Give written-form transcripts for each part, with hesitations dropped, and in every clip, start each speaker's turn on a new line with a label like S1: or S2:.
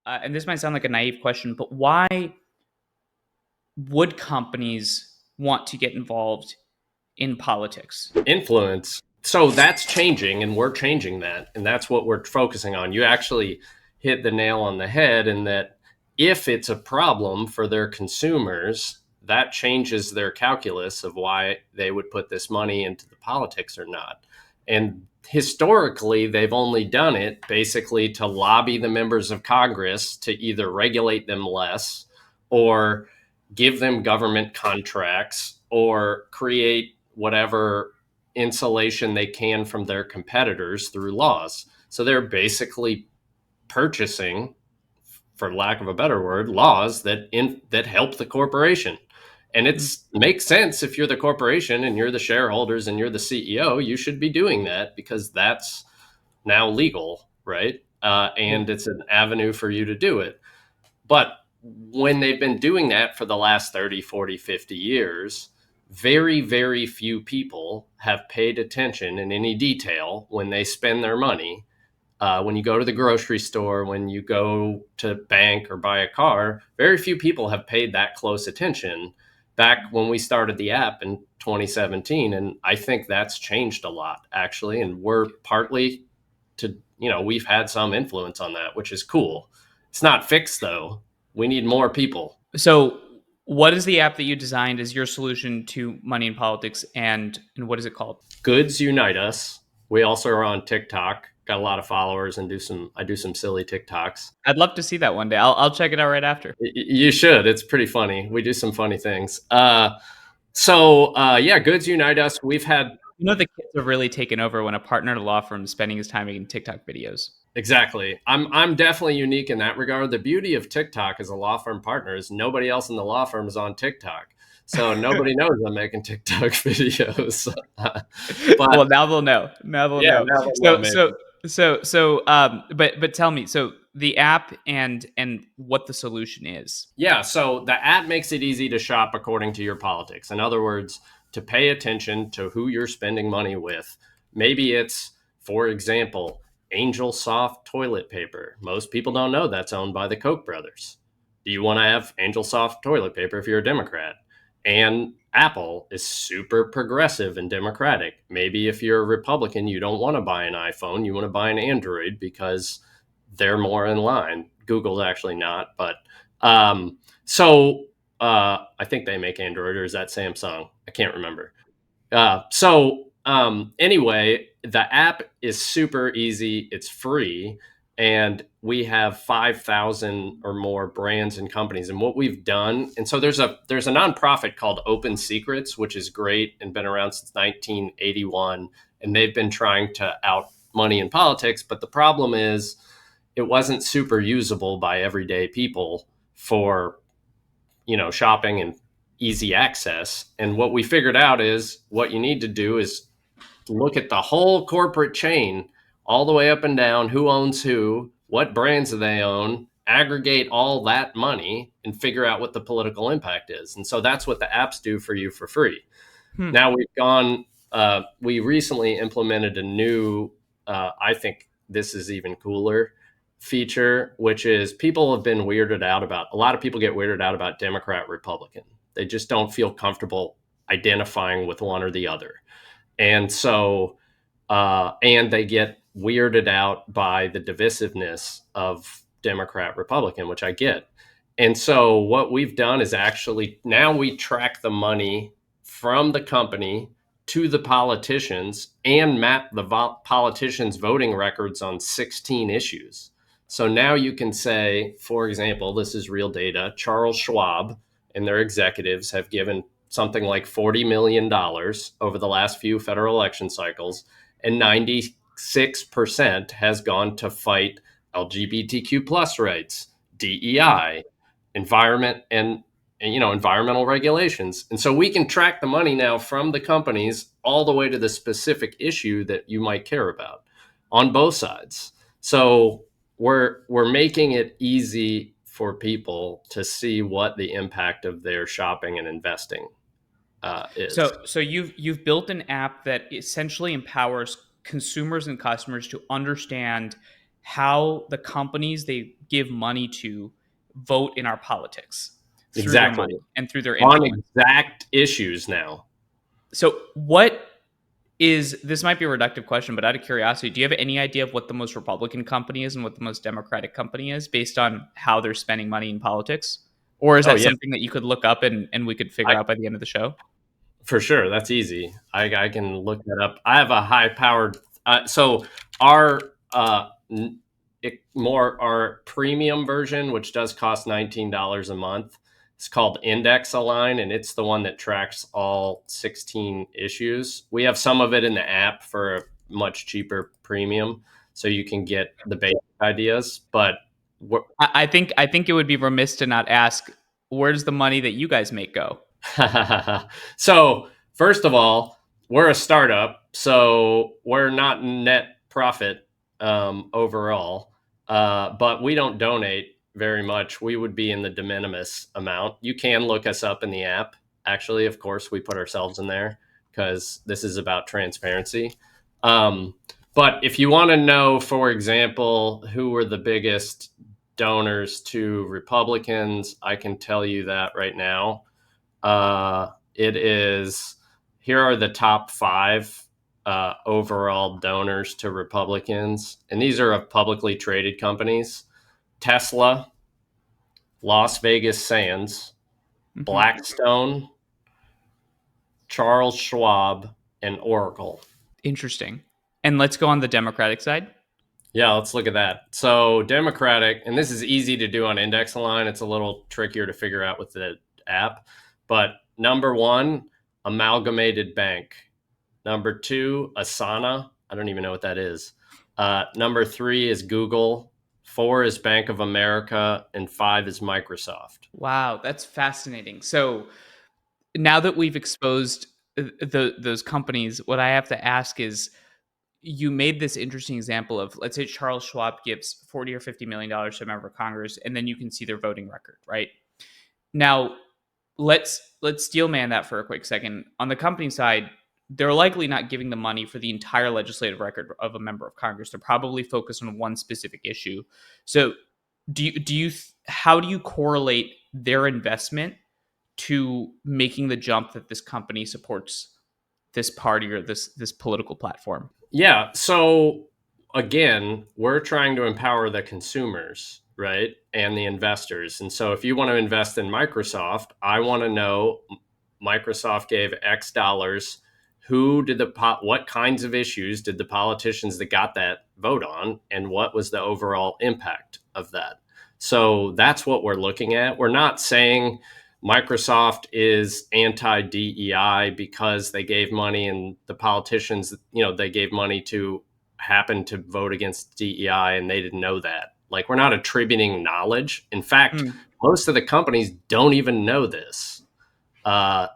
S1: and this might sound like a naive question, but why would companies want to get involved in politics?
S2: Influence. So that's changing, and we're changing that. And that's what we're focusing on. You actually hit the nail on the head in that if it's a problem for their consumers, that changes their calculus of why they would put this money into the politics or not. And historically, they've only done it basically to lobby the members of Congress to either regulate them less or give them government contracts or create whatever insulation they can from their competitors through laws. So they're basically purchasing, for lack of a better word, laws that help the corporation. And it's makes sense if you're the corporation and you're the shareholders and you're the CEO, you should be doing that because that's now legal, right? And it's an avenue for you to do it. But when they've been doing that for the last 30, 40, 50 years, very, very few people have paid attention in any detail when they spend their money. When you go to the grocery store, when you go to bank or buy a car, very few people have paid that close attention back when we started the app in 2017. And I think that's changed a lot, actually. And we're partly we've had some influence on that, which is cool. It's not fixed, though. We need more people.
S1: So, what is the app that you designed as your solution to money in politics, and what is it called?
S2: Goods unite us. We also are on TikTok. Got a lot of followers and I do some silly TikToks.
S1: I'd love to see that one day. I'll check it out right after.
S2: You should. It's pretty funny. We do some funny things. Yeah, Goods unite us. We've had
S1: The kids have really taken over when a partner at a law firm is spending his time making TikTok videos.
S2: exactly. I'm definitely unique in that regard. The beauty of TikTok as a law firm partner is nobody else in the law firm is on TikTok. So nobody knows I'm making TikTok videos. But
S1: Well, now they'll know. Now they'll
S2: yeah,
S1: know.
S2: now they know
S1: So,
S2: maybe.
S1: so, but tell me, so the app and what the solution is.
S2: Yeah, so the app makes it easy to shop according to your politics. In other words, to pay attention to who you're spending money with. Maybe it's, for example, Angel Soft toilet paper. Most people don't know that's owned by the Koch brothers. Do you want to have Angel Soft toilet paper if you're a Democrat? And Apple is super progressive and democratic. Maybe if you're a Republican, you don't want to buy an iPhone, you want to buy an Android because they're more in line. Google's actually not, but um, I think they make Android, or is that Samsung? I can't remember. Anyway, the app is super easy. It's free, and we have 5,000 or more brands and companies. And what we've done, and so there's a nonprofit called Open Secrets, which is great and been around since 1981, and they've been trying to out money in politics. But the problem is, it wasn't super usable by everyday people for shopping and easy access. And what we figured out is what you need to do is look at the whole corporate chain all the way up and down, who owns who, what brands do they own, aggregate all that money and figure out what the political impact is. And so that's what the apps do for you for free.
S1: Hmm.
S2: Now we recently implemented a new, I think this is even cooler feature, which is people have been weirded out about. A lot of people get weirded out about Democrat, Republican. They just don't feel comfortable identifying with one or the other. And so, and they get weirded out by the divisiveness of Democrat, Republican, which I get. And so, what we've done is actually now we track the money from the company to the politicians and map the politicians' voting records on 16 issues. So now you can say, for example, this is real data. Charles Schwab and their executives have given something like $40 million over the last few federal election cycles, and 96% has gone to fight LGBTQ plus rights, DEI, environment, and environmental regulations. And so we can track the money now from the companies all the way to the specific issue that you might care about on both sides. So we're making it easy for people to see what the impact of their shopping and investing is.
S1: So you've built an app that essentially empowers consumers and customers to understand how the companies they give money to vote in our politics through their
S2: Exactly.
S1: money and through their
S2: On
S1: influence.
S2: exact issues now.
S1: So, what is this might be a reductive question, but out of curiosity, do you have any idea of what the most Republican company is and what the most Democratic company is based on how they're spending money in politics? Or is
S2: Oh
S1: that
S2: yeah,
S1: something that you could look up and we could figure
S2: I
S1: out by the end of the show?
S2: for sure. That's easy. I can look that up. I have a high powered. So our more our premium version, which does cost $19 a month. It's called Index Align, and it's the one that tracks all 16 issues. We have some of it in the app for a much cheaper premium, so you can get the basic ideas. But
S1: I think it would be remiss to not ask, where's the money that you guys make go?
S2: so, first of all, we're a startup, so we're not net profit overall, but we don't donate very much. We would be in the de minimis amount. You can look us up in the app. Actually, of course, we put ourselves in there because this is about transparency. Um, but if you want to know, for example, who were the biggest donors to Republicans, I can tell you that right now. It is here are the top five overall donors to Republicans, and these are of publicly traded companies: Tesla, Las Vegas Sands,
S1: Mhm.
S2: Blackstone, Charles Schwab, and Oracle.
S1: Interesting. And let's go on the Democratic side.
S2: Yeah, let's look at that. So Democratic, and this is easy to do on Index Align. It's a little trickier to figure out with the app. But number one, Amalgamated Bank. Number two, Asana. I don't even know what that is. Number three is Google. Four is Bank of America, and five is Microsoft.
S1: Wow, that's fascinating. So now that we've exposed those companies, what I have to ask is, you made this interesting example of, let's say Charles Schwab gives 40 or $50 million to a member of Congress, and then you can see their voting record, right? Now, let's steel man that for a quick second. On the company side, they're likely not giving the money for the entire legislative record of a member of Congress. They're probably focused on one specific issue. So, how do you correlate their investment to making the jump that this company supports this party or this political platform?
S2: Yeah. So again, we're trying to empower the consumers, right? And the investors. And so if you want to invest in Microsoft, I want to know Microsoft gave X dollars. Who did what kinds of issues did the politicians that got that vote on? And what was the overall impact of that? So that's what we're looking at. We're not saying Microsoft is anti DEI because they gave money and the politicians, they gave money to happen to vote against DEI and they didn't know that. Like, we're not attributing knowledge. In fact,
S1: Hmm.
S2: most of the companies don't even know this.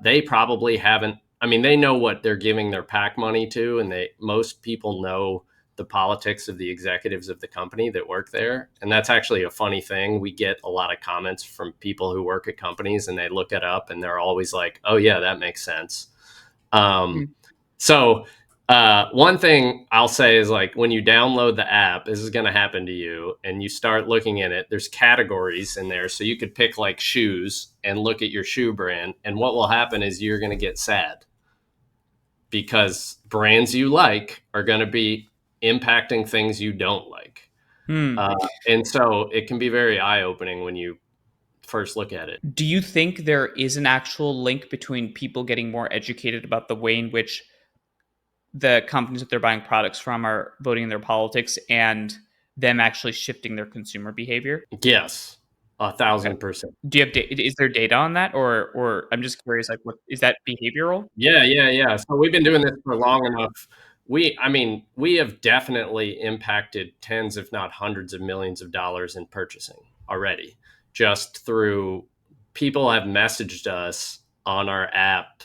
S2: They probably haven't. I mean, they know what they're giving their PAC money to, and most people know the politics of the executives of the company that work there. And that's actually a funny thing. We get a lot of comments from people who work at companies, and they look it up, and they're always like, "Oh yeah, that makes sense." Um,
S1: Hmm.
S2: so one thing I'll say is, like, when you download the app, this is going to happen to you, and you start looking in it. There's categories in there, so you could pick like shoes and look at your shoe brand. And what will happen is you're going to get sad because brands you like are going to be impacting things you don't like.
S1: Hmm.
S2: And so it can be very eye opening when you first look at it.
S1: Do you think there is an actual link between people getting more educated about the way in which the companies that they're buying products from are voting in their politics and them actually shifting their consumer behavior?
S2: Yes, a
S1: Okay.
S2: thousand percent.
S1: Do you have is there data on that, or I'm just curious, like, what is that behavioral?
S2: Yeah, yeah, yeah. So we've been doing this for long enough. I mean, we have definitely impacted tens, if not hundreds of millions of dollars in purchasing already, just through people have messaged us on our app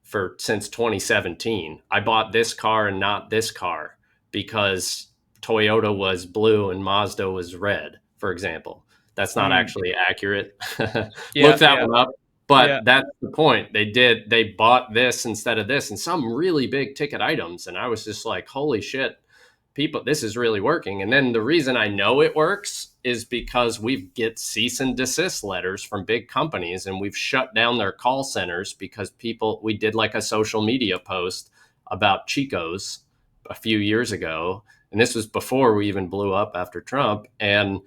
S2: for since 2017. I bought this car and not this car because Toyota was blue and Mazda was red, for example. That's not
S1: Mm.
S2: actually accurate. Look
S1: Yeah,
S2: that
S1: yeah,
S2: one up.
S1: yeah.
S2: But that's the point. They bought this instead of this and some really big ticket items. And I was just like, holy shit. people, this is really working. And then the reason I know it works is because we get cease and desist letters from big companies, and we've shut down their call centers because people, we did like a social media post about Chico's a few years ago. And this was before we even blew up after Trump. And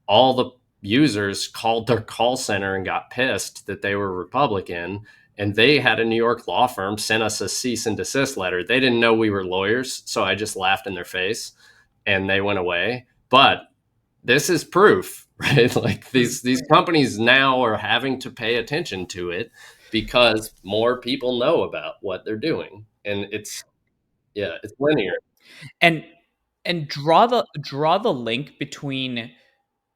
S2: all the users called their call center and got pissed that they were Republican, and they had a New York law firm send us a cease and desist letter. They didn't know we were lawyers, so I just laughed in their face and they went away. But this is proof, right? Like these companies now are having to pay attention to it because more people know about what they're doing. And it's, yeah, it's linear.
S1: And draw the link between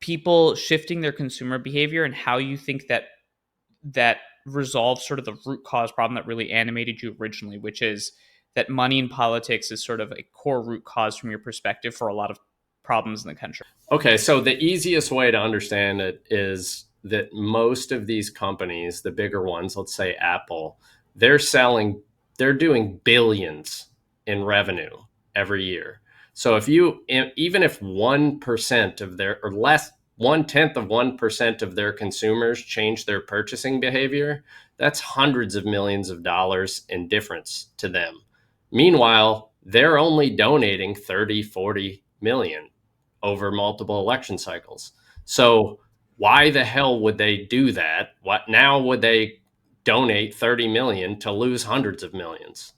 S1: people shifting their consumer behavior and how you think that resolves sort of the root cause problem that really animated you originally, which is that money in politics is sort of a core root cause from your perspective for a lot of problems in the country.
S2: Okay, so the easiest way to understand it is that most of these companies, the bigger ones, let's say Apple, they're selling, they're doing billions in revenue every year. So if you, even if 1% of their, or less, 1/10 of 1% of their consumers change their purchasing behavior, that's hundreds of millions of dollars in difference to them. Meanwhile, they're only donating 30, 40 million over multiple election cycles. So why the hell would they do that? What now would they donate 30 million to lose hundreds of millions?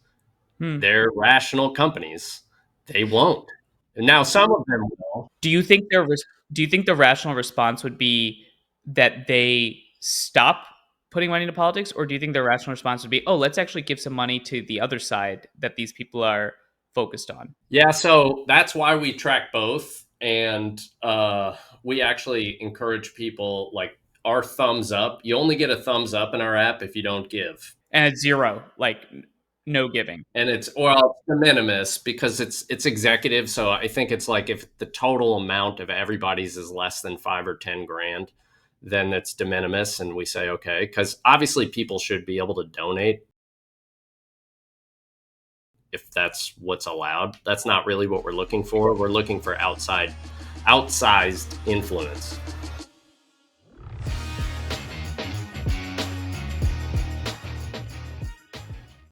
S1: Hmm.
S2: They're rational companies. They won't. And now some of them will.
S1: Do you think do you think the rational response would be that they stop putting money into politics, or do you think the rational response would be, oh, let's actually give some money to the other side that these people are focused on?
S2: Yeah, so that's why we track both. And we actually encourage people, like our thumbs up. You only get a thumbs up in our app if you don't give.
S1: And it's zero, like no giving.
S2: And it's, well, it's de minimis because it's executive. So I think it's like if the total amount of everybody's is less than 5 or 10 grand, then it's de minimis, and we say okay, because obviously people should be able to donate if that's what's allowed. That's not really what we're looking for. We're looking for outsized influence.